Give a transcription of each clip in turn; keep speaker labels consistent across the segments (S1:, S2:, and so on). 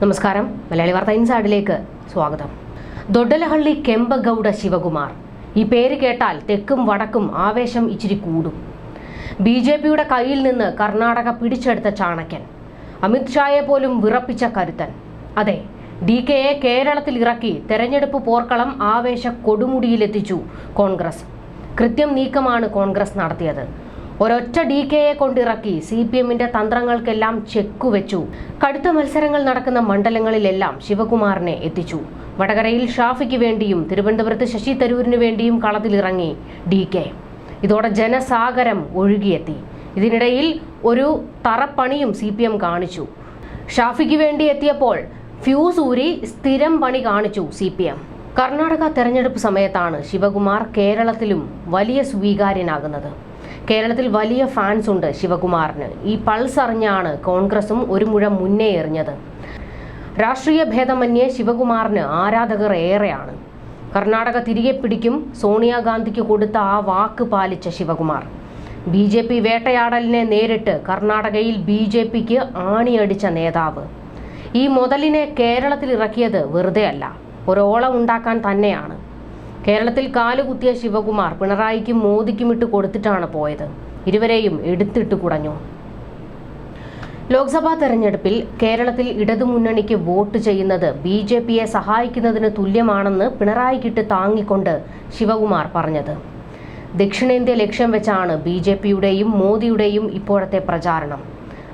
S1: നമസ്കാരം. മലയാളി വാർത്ത ഇൻസൈഡിലേക്ക് സ്വാഗതം. ദൊഡ്ഡലഹള്ളി കെമ്പഗൌഡ ശിവകുമാർ. ഈ പേര് കേട്ടാൽ തെക്കും വടക്കും ആവേശം ഇച്ചിരി കൂടും. BJPയുടെ കയ്യിൽ നിന്ന് കർണാടക പിടിച്ചെടുത്ത ചാണക്യൻ, അമിത് ഷായെ പോലും വിറപ്പിച്ച കരുത്തൻ. അതെ, DKയെ കേരളത്തിൽ ഇറക്കി തെരഞ്ഞെടുപ്പ് പോർക്കളം ആവേശ കൊടുമുടിയിലെത്തിച്ചു കോൺഗ്രസ്. കൃത്യം നീക്കമാണ് കോൺഗ്രസ് നടത്തിയത്. ഒരൊറ്റ DKയെ കൊണ്ടിറക്കി CPMന്റെ തന്ത്രങ്ങൾക്കെല്ലാം ചെക്കുവെച്ചു. കടുത്ത മത്സരങ്ങൾ നടക്കുന്ന മണ്ഡലങ്ങളിലെല്ലാം ശിവകുമാറിനെ എത്തിച്ചു. വടകരയിൽ ഷാഫിക്ക് വേണ്ടിയും തിരുവനന്തപുരത്ത് ശശി തരൂരിന് വേണ്ടിയും കളത്തിലിറങ്ങി DK. ഇതോടെ ജനസാഗരം ഒഴുകിയെത്തി. ഇതിനിടയിൽ ഒരു തറപ്പണിയും CPM കാണിച്ചു. ഷാഫിക്ക് വേണ്ടി എത്തിയപ്പോൾ ഫ്യൂസ് ഊരി സ്ഥിരം പണി കാണിച്ചു CPM. കർണാടക തെരഞ്ഞെടുപ്പ് സമയത്താണ് ശിവകുമാർ കേരളത്തിലും വലിയ സ്വീകാര്യനാകുന്നത്. കേരളത്തിൽ വലിയ ഫാൻസ് ഉണ്ട് ശിവകുമാറിന്. ഈ പൾസ് അറിഞ്ഞാണ് കോൺഗ്രസും ഒരു മുഴം മുന്നേ എറിഞ്ഞത്. രാഷ്ട്രീയ ഭേദമന്യേ ശിവകുമാറിന് ആരാധകർ ഏറെയാണ്. കർണാടക തിരികെ പിടിക്കും സോണിയാഗാന്ധിക്ക് കൊടുത്ത ആ വാക്ക് പാലിച്ച ശിവകുമാർ BJP വേട്ടയാടലിനെ നേരിട്ട് കർണാടകയിൽ BJPക്ക് ആണിയടിച്ച നേതാവ്. ഈ മുതലിനെ കേരളത്തിൽ ഇറക്കിയത് വെറുതെ അല്ല, ഒരോളം ഉണ്ടാക്കാൻ തന്നെയാണ്. കേരളത്തിൽ കാലുകുത്തിയ ശിവകുമാർ പിണറായിക്കും മോദിക്കും ഇട്ട് കൊടുത്തിട്ടാണ് പോയത്. ഇരുവരെയും എടുത്തിട്ട് കുടഞ്ഞു. ലോക്സഭാ തെരഞ്ഞെടുപ്പിൽ കേരളത്തിൽ ഇടതുമുന്നണിക്ക് വോട്ട് ചെയ്യുന്നത് BJPയെ സഹായിക്കുന്നതിന് തുല്യമാണെന്ന് പിണറായിക്കിട്ട് താങ്ങിക്കൊണ്ട് ശിവകുമാർ പറഞ്ഞത്. ദക്ഷിണേന്ത്യ ലക്ഷ്യം വെച്ചാണ് BJPയുടെയും മോദിയുടെയും ഇപ്പോഴത്തെ പ്രചാരണം.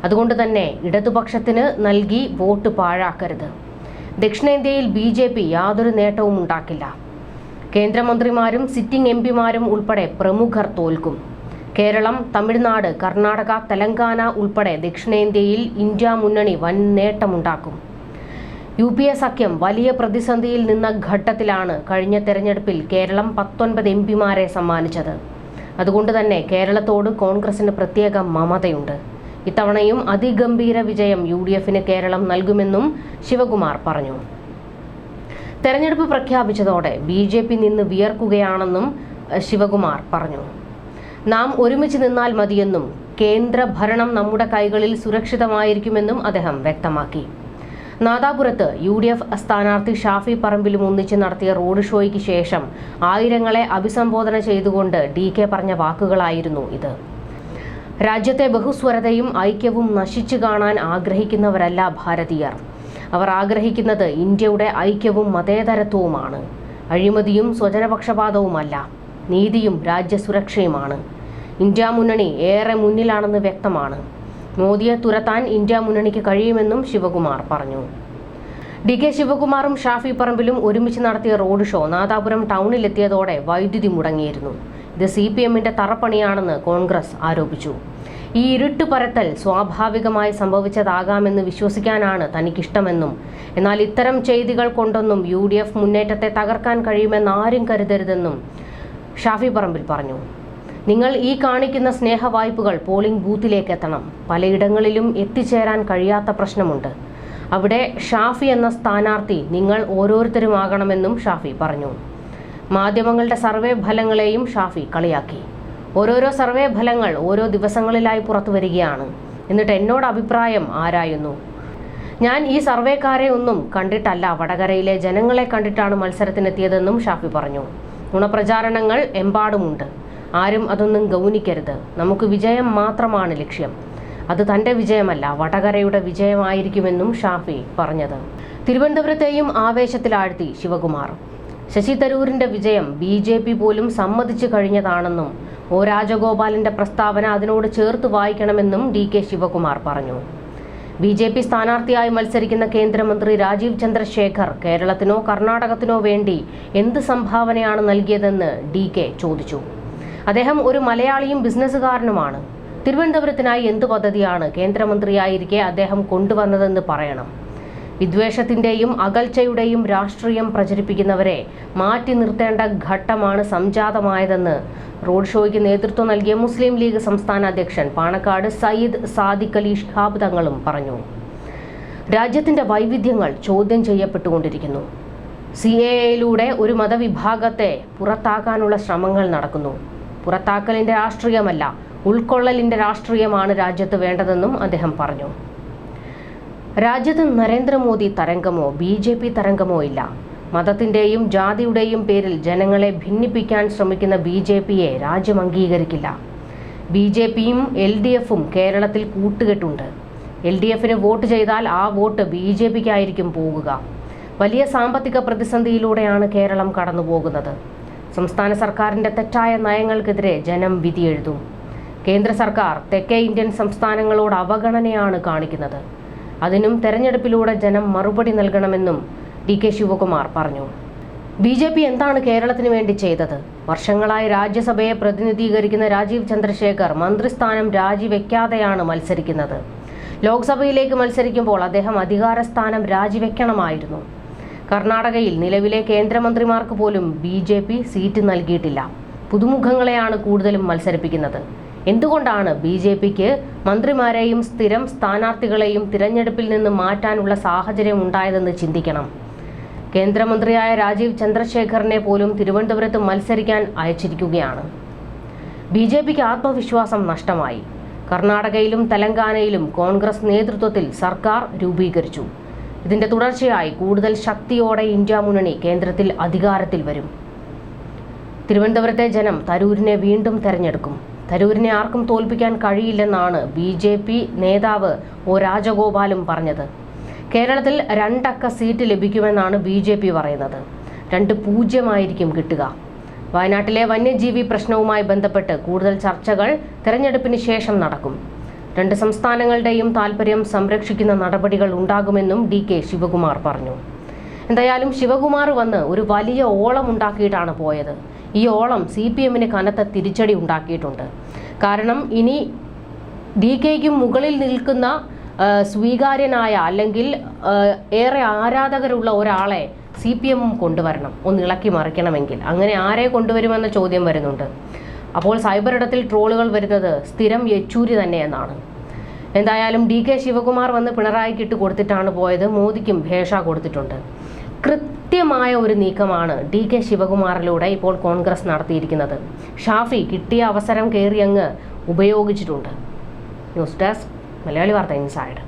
S1: അതുകൊണ്ട് തന്നെ ഇടതുപക്ഷത്തിന് നൽകി വോട്ട് പാഴാക്കരുത്. ദക്ഷിണേന്ത്യയിൽ BJP യാതൊരു നേട്ടവും ഉണ്ടാക്കില്ല. കേന്ദ്രമന്ത്രിമാരും സിറ്റിംഗ് MPമാരും ഉൾപ്പെടെ പ്രമുഖർ തോൽക്കും. കേരളം, തമിഴ്നാട്, കർണാടക, തെലങ്കാന ഉൾപ്പെടെ ദക്ഷിണേന്ത്യയിൽ ഇന്ത്യ മുന്നണി വൻ നേട്ടമുണ്ടാക്കും. UPA സഖ്യം വലിയ പ്രതിസന്ധിയിൽ നിന്ന ഘട്ടത്തിലാണ് കഴിഞ്ഞ തെരഞ്ഞെടുപ്പിൽ കേരളം 19 MPമാരെ സമ്മാനിച്ചത്. അതുകൊണ്ട് തന്നെ കേരളത്തോട് കോൺഗ്രസിന് പ്രത്യേക മമതയുണ്ട്. ഇത്തവണയും അതിഗംഭീര വിജയം UDFന് കേരളം നൽകുമെന്നും ശിവകുമാർ പറഞ്ഞു. തെരഞ്ഞെടുപ്പ് പ്രഖ്യാപിച്ചതോടെ BJP നിന്ന് വിയർക്കുകയാണെന്നും ശിവകുമാർ പറഞ്ഞു. നാം ഒരുമിച്ച് നിന്നാൽ മതിയെന്നും കേന്ദ്ര ഭരണം നമ്മുടെ കൈകളിൽ സുരക്ഷിതമായിരിക്കുമെന്നും അദ്ദേഹം വ്യക്തമാക്കി. നാദാപുരത്ത് UDF സ്ഥാനാർത്ഥി ഷാഫി പറമ്പിലും ഒന്നിച്ച് നടത്തിയ റോഡ് ഷോയ്ക്ക് ശേഷം ആയിരങ്ങളെ അഭിസംബോധന ചെയ്തുകൊണ്ട് DK പറഞ്ഞ വാക്കുകളായിരുന്നു ഇത്. രാജ്യത്തെ ബഹുസ്വരതയും ഐക്യവും നശിച്ചു കാണാൻ ആഗ്രഹിക്കുന്നവരല്ല ഭാരതീയർ. അവർ ആഗ്രഹിക്കുന്നത് ഇന്ത്യയുടെ ഐക്യവും മതേതരത്വവുമാണ്. അഴിമതിയും സ്വജനപക്ഷപാതവുമല്ല, നീതിയും രാജ്യസുരക്ഷയുമാണ്. ഇന്ത്യ മുന്നണി ഏറെ മുന്നിലാണെന്ന് വ്യക്തമാണ്. മോദിയെ തുരത്താൻ ഇന്ത്യ മുന്നണിക്ക് കഴിയുമെന്നും ശിവകുമാർ പറഞ്ഞു. DK ശിവകുമാറും ഷാഫി പറമ്പിലും ഒരുമിച്ച് നടത്തിയ റോഡ് ഷോ നാദാപുരം ടൗണിലെത്തിയതോടെ വൈദ്യുതി മുടങ്ങിയിരുന്നു. ഇത് CPMന്റെ തറപ്പണിയാണെന്ന് കോൺഗ്രസ് ആരോപിച്ചു. ഈ ഇരുട്ട് പരത്തൽ സ്വാഭാവികമായി സംഭവിച്ചതാകാമെന്ന് വിശ്വസിക്കാനാണ് തനിക്കിഷ്ടമെന്നും എന്നാൽ ഇത്തരം ചെയ്തികൾ കൊണ്ടൊന്നും UDF മുന്നേറ്റത്തെ തകർക്കാൻ കഴിയുമെന്ന് ആരും കരുതരുതെന്നും ഷാഫി പറമ്പിൽ പറഞ്ഞു. നിങ്ങൾ ഈ കാണിക്കുന്ന സ്നേഹവായ്പകൾ പോളിംഗ് ബൂത്തിലേക്ക് എത്തണം. പലയിടങ്ങളിലും എത്തിച്ചേരാൻ കഴിയാത്ത പ്രശ്നമുണ്ട്. അവിടെ ഷാഫി എന്ന സ്ഥാനാർത്ഥി നിങ്ങൾ ഓരോരുത്തരുമാകണമെന്നും ഷാഫി പറഞ്ഞു. മാധ്യമങ്ങളുടെ സർവേ ഫലങ്ങളെയും ഷാഫി കളിയാക്കി. ഓരോരോ സർവേ ഫലങ്ങൾ ഓരോ ദിവസങ്ങളിലായി പുറത്തു വരികയാണ്. എന്നിട്ട് എന്നോട് അഭിപ്രായം ആരായുന്നു. ഞാൻ ഈ സർവേക്കാരെ ഒന്നും കണ്ടിട്ടല്ല, വടകരയിലെ ജനങ്ങളെ കണ്ടിട്ടാണ് മത്സരത്തിനെത്തിയതെന്നും ഷാഫി പറഞ്ഞു. നുണപ്രചാരണങ്ങൾ എമ്പാടുമുണ്ട്. ആരും അതൊന്നും ഗൗനിക്കരുത്. നമുക്ക് വിജയം മാത്രമാണ് ലക്ഷ്യം. അത് തൻ്റെ വിജയമല്ല, വടകരയുടെ വിജയമായിരിക്കുമെന്നും ഷാഫി പറഞ്ഞത്. തിരുവനന്തപുരത്തെയും ആവേശത്തിലാഴ്ത്തി ശിവകുമാർ. ശശി തരൂരിന്റെ വിജയം BJP പോലും സമ്മതിച്ചു കഴിഞ്ഞതാണെന്നും O രാജഗോപാലിന്റെ പ്രസ്താവന അതിനോട് ചേർത്ത് വായിക്കണമെന്നും DK ശിവകുമാർ പറഞ്ഞു. BJP സ്ഥാനാർത്ഥിയായി മത്സരിക്കുന്ന കേന്ദ്രമന്ത്രി രാജീവ് ചന്ദ്രശേഖർ കേരളത്തിനോ കർണാടകത്തിനോ വേണ്ടി എന്ത് സംഭാവനയാണ് നൽകിയതെന്ന് DK ചോദിച്ചു. അദ്ദേഹം ഒരു മലയാളിയും ബിസിനസ്സുകാരനുമാണ്. തിരുവനന്തപുരത്തിനായി എന്ത് പദ്ധതിയാണ് കേന്ദ്രമന്ത്രിയായിരിക്കെ അദ്ദേഹം കൊണ്ടുവന്നതെന്ന് പറയണം. വിദ്വേഷത്തിന്റെയും അകൽച്ചയുടെയും രാഷ്ട്രീയം പ്രചരിപ്പിക്കുന്നവരെ മാറ്റി നിർത്തേണ്ട ഘട്ടമാണ് സംജാതമായതെന്ന് റോഡ് ഷോയ്ക്ക് നേതൃത്വം നൽകിയ മുസ്ലിം ലീഗ് സംസ്ഥാന അധ്യക്ഷൻ പാണക്കാട് സയ്യിദ് സാദിഖ് അലി ശിഹാബ് തങ്ങളും പറഞ്ഞു. രാജ്യത്തിന്റെ വൈവിധ്യങ്ങൾ ചോദ്യം ചെയ്യപ്പെട്ടുകൊണ്ടിരിക്കുന്നു. CAAയിലൂടെ ഒരു മതവിഭാഗത്തെ പുറത്താക്കാനുള്ള ശ്രമങ്ങൾ നടക്കുന്നു. പുറത്താക്കലിന്റെ രാഷ്ട്രീയമല്ല, ഉൾക്കൊള്ളലിന്റെ രാഷ്ട്രീയമാണ് രാജ്യത്ത് വേണ്ടതെന്നും അദ്ദേഹം പറഞ്ഞു. രാജ്യത്ത് നരേന്ദ്രമോദി തരംഗമോ BJP തരംഗമോ ഇല്ല. മതത്തിന്റെയും ജാതിയുടെയും പേരിൽ ജനങ്ങളെ ഭിന്നിപ്പിക്കാൻ ശ്രമിക്കുന്ന BJPയെ രാജ്യം അംഗീകരിക്കില്ല. BJPയും LDFും കേരളത്തിൽ കൂട്ടുകെട്ടുണ്ട്. LDFന് വോട്ട് ചെയ്താൽ ആ വോട്ട് BJPക്കായിരിക്കും പോകുക. വലിയ സാമ്പത്തിക പ്രതിസന്ധിയിലൂടെയാണ് കേരളം കടന്നുപോകുന്നത്. സംസ്ഥാന സർക്കാരിന്റെ തെറ്റായ നയങ്ങൾക്കെതിരെ ജനം വിധിയെഴുതും. കേന്ദ്ര സർക്കാർ തെക്കേ ഇന്ത്യൻ സംസ്ഥാനങ്ങളോട് അവഗണനയാണ് കാണിക്കുന്നത്. അതിനും തെരഞ്ഞെടുപ്പിലൂടെ ജനം മറുപടി നൽകണമെന്നും DK ശിവകുമാർ പറഞ്ഞു. BJP എന്താണ് കേരളത്തിന് വേണ്ടി ചെയ്തത്? വർഷങ്ങളായി രാജ്യസഭയെ പ്രതിനിധീകരിക്കുന്ന രാജീവ് ചന്ദ്രശേഖർ മന്ത്രിസ്ഥാനം രാജിവെക്കാതെയാണ് മത്സരിക്കുന്നത്. ലോക്സഭയിലേക്ക് മത്സരിക്കുമ്പോൾ അദ്ദേഹം അധികാരസ്ഥാനം രാജിവെക്കണമായിരുന്നു. കർണാടകയിൽ നിലവിലെ കേന്ദ്രമന്ത്രിമാർക്ക് പോലും BJP സീറ്റ് നൽകിയിട്ടില്ല. പുതുമുഖങ്ങളെയാണ് കൂടുതലും മത്സരിപ്പിക്കുന്നത്. എന്തുകൊണ്ടാണ് BJPക്ക് മന്ത്രിമാരെയും സ്ഥിരം സ്ഥാനാർത്ഥികളെയും തിരഞ്ഞെടുപ്പിൽ നിന്ന് മാറ്റാനുള്ള സാഹചര്യം ഉണ്ടായതെന്ന് ചിന്തിക്കണം. കേന്ദ്രമന്ത്രിയായ രാജീവ് ചന്ദ്രശേഖറിനെ പോലും തിരുവനന്തപുരത്ത് മത്സരിക്കാൻ അയച്ചിരിക്കുകയാണ്. BJPക്ക് ആത്മവിശ്വാസം നഷ്ടമായി. കർണാടകയിലും തെലങ്കാനയിലും കോൺഗ്രസ് നേതൃത്വത്തിൽ സർക്കാർ രൂപീകരിച്ചു. ഇതിന്റെ തുടർച്ചയായി കൂടുതൽ ശക്തിയോടെ ഇന്ത്യ മുന്നണി കേന്ദ്രത്തിൽ അധികാരത്തിൽ വരും. തിരുവനന്തപുരത്തെ ജനം തരൂരിനെ വീണ്ടും തെരഞ്ഞെടുക്കും. തരൂരിനെ ആർക്കും തോൽപ്പിക്കാൻ കഴിയില്ലെന്നാണ് BJP നേതാവ് O രാജഗോപാലും പറഞ്ഞത്. കേരളത്തിൽ 2 അക്ക സീറ്റ് ലഭിക്കുമെന്നാണ് BJP പറയുന്നത്. 2-0 കിട്ടുക. വയനാട്ടിലെ വന്യജീവി പ്രശ്നവുമായി ബന്ധപ്പെട്ട് കൂടുതൽ ചർച്ചകൾ തെരഞ്ഞെടുപ്പിന് ശേഷം നടക്കും. 2 സംസ്ഥാനങ്ങളുടെയും താൽപര്യം സംരക്ഷിക്കുന്ന നടപടികൾ ഉണ്ടാകുമെന്നും DK ശിവകുമാർ പറഞ്ഞു. എന്തായാലും ശിവകുമാർ വന്ന് ഒരു വലിയ ഓളം ഉണ്ടാക്കിയിട്ടാണ് പോയത്. ഈ ഓളം CPMന് കനത്ത തിരിച്ചടി ഉണ്ടാക്കിയിട്ടുണ്ട്. കാരണം ഇനി DKയ്ക്കും മുകളിൽ നിൽക്കുന്ന സ്വീകാര്യനായ അല്ലെങ്കിൽ ഏറെ ആരാധകരുള്ള ഒരാളെ CPM കൊണ്ടുവരണം, ഒന്ന് ഇളക്കി മറിക്കണമെങ്കിൽ. അങ്ങനെ ആരെ കൊണ്ടുവരുമെന്ന ചോദ്യം വരുന്നുണ്ട്. അപ്പോൾ സൈബർ ഇടത്തിൽ ട്രോളുകൾ വരുന്നത് സ്ഥിരം യെച്ചൂരി തന്നെയെന്നാണ്. എന്തായാലും DK ശിവകുമാർ വന്ന് പിണറായിക്ക് ഇട്ട് കൊടുത്തിട്ടാണ് പോയത്. മോദിക്കും ഭേഷ കൊടുത്തിട്ടുണ്ട്. കൃത്യമായ ഒരു നീക്കമാണ് DK ശിവകുമാറിലൂടെ ഇപ്പോൾ കോൺഗ്രസ് നടത്തിയിരിക്കുന്നത്. ഷാഫി കിട്ടിയ അവസരം കയറി അങ്ങ് ഉപയോഗിച്ചിട്ടുണ്ട്. ന്യൂസ് ഡെസ്ക് മലയാളി വാർത്ത ഇൻസൈഡ്.